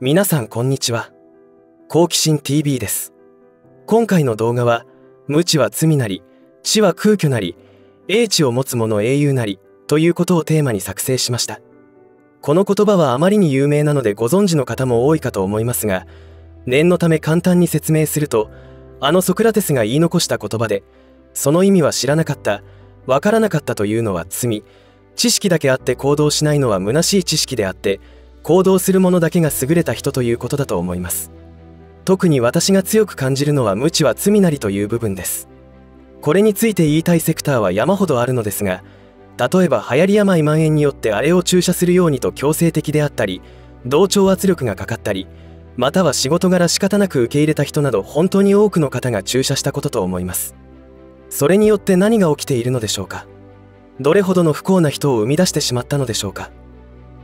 皆さんこんにちは。好奇心 TV です。今回の動画は、無知は罪なり、知は空虚なり、英知を持つ者英雄なり、ということをテーマに作成しました。この言葉はあまりに有名なのでご存知の方も多いかと思いますが、念のため簡単に説明すると、ソクラテスが言い残した言葉で、その意味は知らなかった、わからなかったというのは罪、知識だけあって行動しないのは虚しい知識であって、行動する者だけが優れた人ということだと思います。特に私が強く感じるのは無知は罪なりという部分です。これについて言いたいセクターは山ほどあるのですが、例えば流行り病蔓延によってあれを注射するようにと強制的であったり、同調圧力がかかったり、または仕事柄仕方なく受け入れた人など本当に多くの方が注射したことと思います。それによって何が起きているのでしょうか。どれほどの不幸な人を生み出してしまったのでしょうか。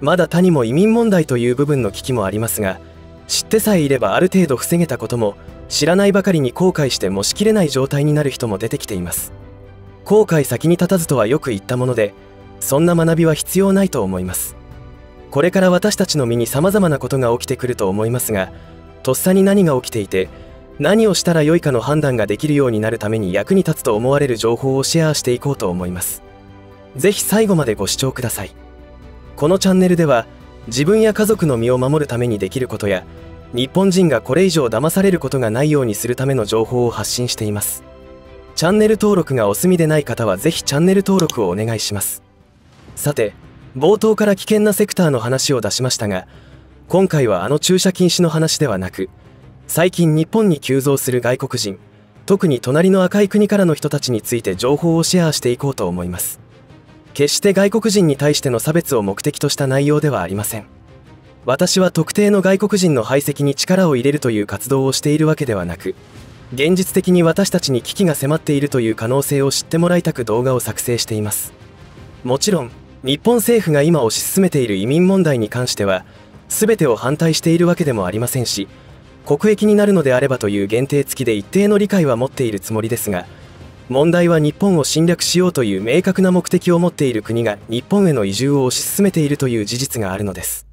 まだ他にも移民問題という部分の危機もありますが、知ってさえいればある程度防げたことも、知らないばかりに後悔してもしきれない状態になる人も出てきています。後悔先に立たずとはよく言ったもので、そんな学びは必要ないと思います。これから私たちの身に様々なことが起きてくると思いますが、とっさに何が起きていて、何をしたらよいかの判断ができるようになるために役に立つと思われる情報をシェアしていこうと思います。ぜひ最後までご視聴ください。このチャンネルでは、自分や家族の身を守るためにできることや、日本人がこれ以上騙されることがないようにするための情報を発信しています。チャンネル登録がお済みでない方はぜひチャンネル登録をお願いします。さて、冒頭から危険なセクターの話を出しましたが、今回は駐車禁止の話ではなく、最近日本に急増する外国人、特に隣の赤い国からの人たちについて情報をシェアしていこうと思います。決して外国人に対しての差別を目的とした内容ではありません。私は特定の外国人の排斥に力を入れるという活動をしているわけではなく、現実的に私たちに危機が迫っているという可能性を知ってもらいたく動画を作成しています。もちろん、日本政府が今推し進めている移民問題に関しては、全てを反対しているわけでもありませんし、国益になるのであればという限定付きで一定の理解は持っているつもりですが、問題は日本を侵略しようという明確な目的を持っている国が日本への移住を推し進めているという事実があるのです。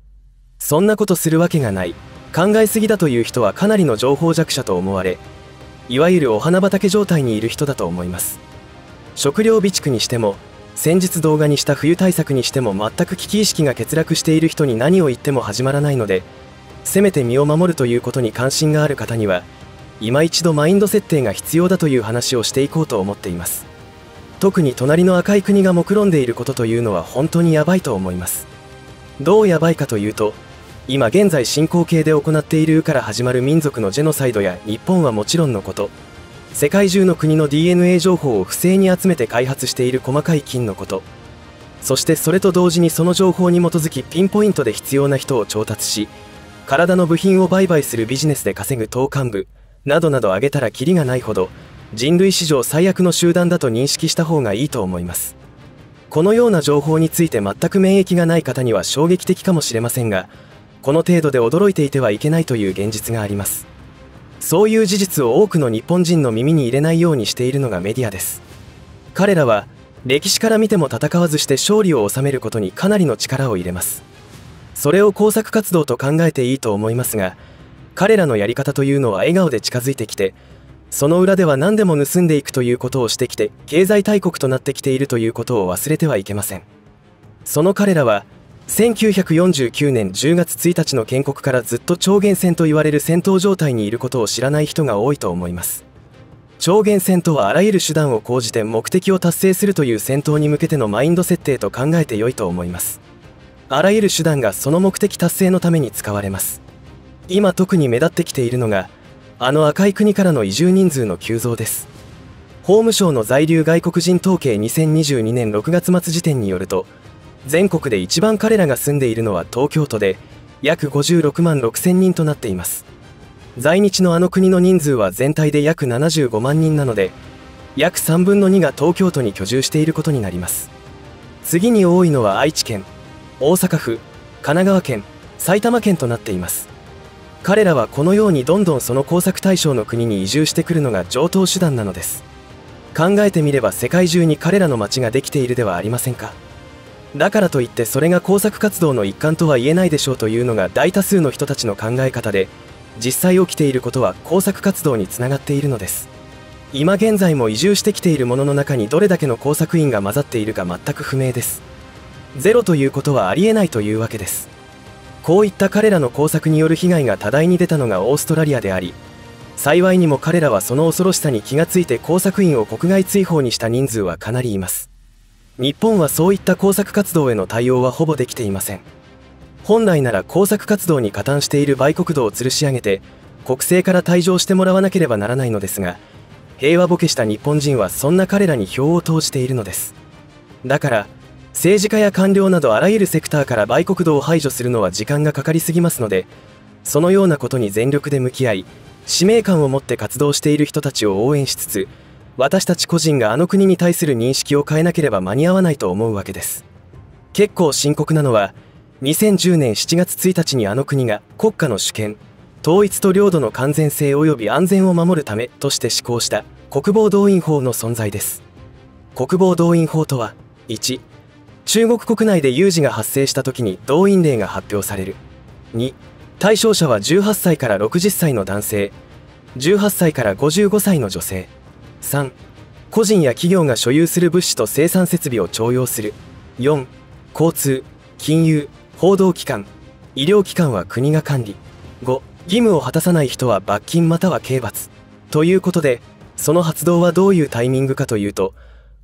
そんなことするわけがない、考えすぎだという人はかなりの情報弱者と思われ、いわゆるお花畑状態にいる人だと思います。食料備蓄にしても、先日動画にした冬対策にしても全く危機意識が欠落している人に何を言っても始まらないので、せめて身を守るということに関心がある方には、今一度マインド設定が必要だという話をしていこうと思っています。特に隣の赤い国が目論んでいることというのは本当にやばいと思います。どうやばいかというと、今現在進行形で行っているから始まる民族のジェノサイドや日本はもちろんのこと、世界中の国の DNA 情報を不正に集めて開発している細かい金のこと、そしてそれと同時にその情報に基づきピンポイントで必要な人を調達し、体の部品を売買するビジネスで稼ぐ党幹部、などなど挙げたらキリがないほど人類史上最悪の集団だと認識した方がいいと思います。このような情報について全く免疫がない方には衝撃的かもしれませんが、この程度で驚いていてはいけないという現実があります。そういう事実を多くの日本人の耳に入れないようにしているのがメディアです。彼らは歴史から見ても戦わずして勝利を収めることにかなりの力を入れます。それを工作活動と考えていいと思いますが、彼らのやり方というのは笑顔で近づいてきて、その裏では何でも盗んでいくということをしてきて、経済大国となってきているということを忘れてはいけません。その彼らは、1949年10月1日の建国からずっと超限戦と言われる戦闘状態にいることを知らない人が多いと思います。超限戦とはあらゆる手段を講じて目的を達成するという戦闘に向けてのマインド設定と考えて良いと思います。あらゆる手段がその目的達成のために使われます。今特に目立ってきているのが、赤い国からの移住人数の急増です。法務省の在留外国人統計2022年6月末時点によると、全国で一番彼らが住んでいるのは東京都で、約56万6千人となっています。在日の国の人数は全体で約75万人なので、約3分の2が東京都に居住していることになります。次に多いのは愛知県、大阪府、神奈川県、埼玉県となっています。彼らはこのようにどんどんその工作対象の国に移住してくるのが常套手段なのです。考えてみれば世界中に彼らの町ができているではありませんか。だからといってそれが工作活動の一環とは言えないでしょうというのが大多数の人たちの考え方で、実際起きていることは工作活動につながっているのです。今現在も移住してきているものの中にどれだけの工作員が混ざっているか全く不明です。ゼロということはありえないというわけです。こういった彼らの工作による被害が多大に出たのがオーストラリアであり、幸いにも彼らはその恐ろしさに気がついて工作員を国外追放にした人数はかなりいます。日本はそういった工作活動への対応はほぼできていません。本来なら工作活動に加担している売国土を吊るし上げて国政から退場してもらわなければならないのですが、平和ボケした日本人はそんな彼らに票を投じているのです。だから政治家や官僚などあらゆるセクターから売国土を排除するのは時間がかかりすぎますので、そのようなことに全力で向き合い、使命感を持って活動している人たちを応援しつつ、私たち個人があの国に対する認識を変えなければ間に合わないと思うわけです。結構深刻なのは、2010年7月1日にあの国が国家の主権、統一と領土の完全性及び安全を守るためとして施行した国防動員法の存在です。国防動員法とは、1、中国国内で有事が発生した時に動員令が発表される。2、対象者は18歳から60歳の男性、18歳から55歳の女性。3、個人や企業が所有する物資と生産設備を徴用する。4、交通、金融、報道機関、医療機関は国が管理。5、義務を果たさない人は罰金または刑罰。ということで、その発動はどういうタイミングかというと、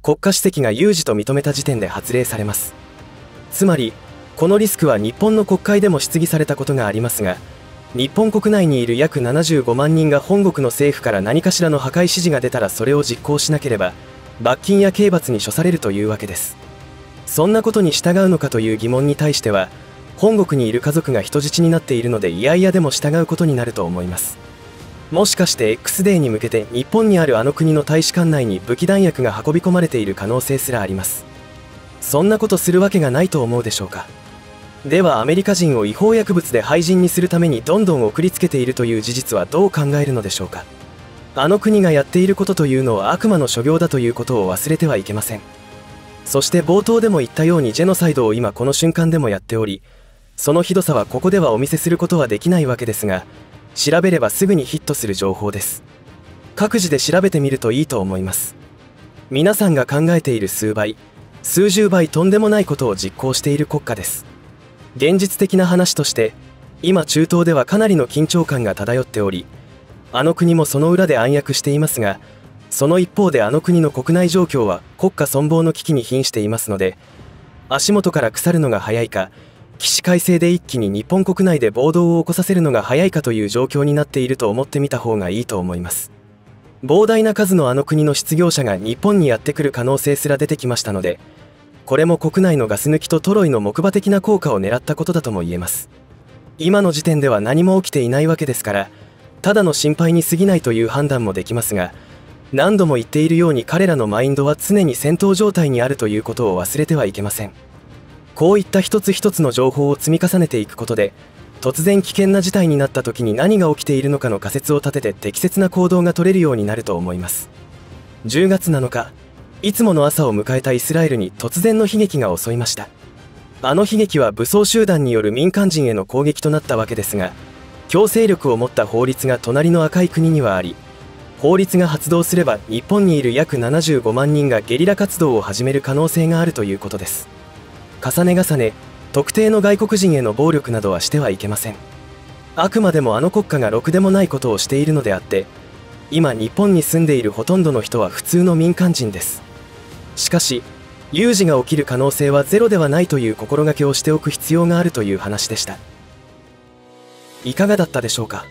国家主席が有事と認めた時点で発令されます。つまり、このリスクは日本の国会でも質疑されたことがありますが、日本国内にいる約75万人が本国の政府から何かしらの破壊指示が出たらそれを実行しなければ罰金や刑罰に処されるというわけです。そんなことに従うのかという疑問に対しては、本国にいる家族が人質になっているのでいやいやでも従うことになると思います。もしかして X デーに向けて日本にあるあの国の大使館内に武器弾薬が運び込まれている可能性すらあります。そんなことするわけがないと思うでしょうか。ではアメリカ人を違法薬物で廃人にするためにどんどん送りつけているという事実はどう考えるのでしょうか。あの国がやっていることというのは悪魔の所業だということを忘れてはいけません。そして冒頭でも言ったようにジェノサイドを今この瞬間でもやっており、そのひどさはここではお見せすることはできないわけですが、調べればすぐにヒットする情報です。各自で調べてみるといいと思います。皆さんが考えている数倍、数十倍とんでもないことを実行している国家です。現実的な話として、今中東ではかなりの緊張感が漂っており、あの国もその裏で暗躍していますが、その一方であの国の国内状況は国家存亡の危機に瀕していますので、足元から腐るのが早いか、起死回生で一気に日本国内で暴動を起こさせるのが早いかという状況になっていると思ってみた方がいいと思います。膨大な数のあの国の失業者が日本にやってくる可能性すら出てきましたので、これも国内のガス抜きとトロイの木馬的な効果を狙ったことだとも言えます。今の時点では何も起きていないわけですから、ただの心配に過ぎないという判断もできますが、何度も言っているように彼らのマインドは常に戦闘状態にあるということを忘れてはいけません。こういった一つ一つの情報を積み重ねていくことで、突然危険な事態になった時に何が起きているのかの仮説を立てて適切な行動が取れるようになると思います。10月7日、いつもの朝を迎えたイスラエルに突然の悲劇が襲いました。あの悲劇は武装集団による民間人への攻撃となったわけですが、強制力を持った法律が隣の赤い国にはあり、法律が発動すれば日本にいる約75万人がゲリラ活動を始める可能性があるということです。重ね重ね、特定の外国人への暴力などはしてはいけません。あくまでもあの国家がろくでもないことをしているのであって、今日本に住んでいるほとんどの人は普通の民間人です。しかし、有事が起きる可能性はゼロではないという心がけをしておく必要があるという話でした。いかがだったでしょうか。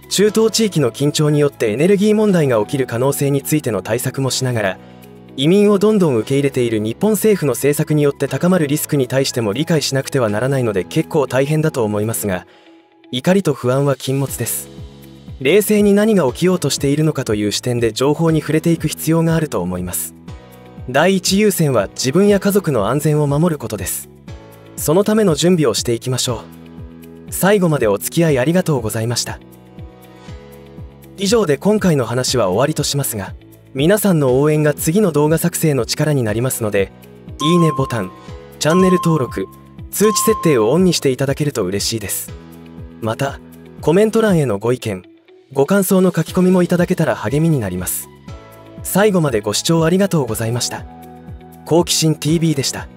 中東地域の緊張によってエネルギー問題が起きる可能性についての対策もしながら、移民をどんどん受け入れている日本政府の政策によって高まるリスクに対しても理解しなくてはならないので結構大変だと思いますが、怒りと不安は禁物です。冷静に何が起きようとしているのかという視点で情報に触れていく必要があると思います。第一優先は自分や家族の安全を守ることです。そのための準備をしていきましょう。最後までお付き合いありがとうございました。以上で今回の話は終わりとしますが、皆さんの応援が次の動画作成の力になりますので、いいねボタン、チチャンネル登録、通知設定をオンにしていただけると嬉しいです。また、コメント欄へのご意見、ご感想の書き込みもいただけたら励みになります。最後までご視聴ありがとうございました。好奇心 TV でした。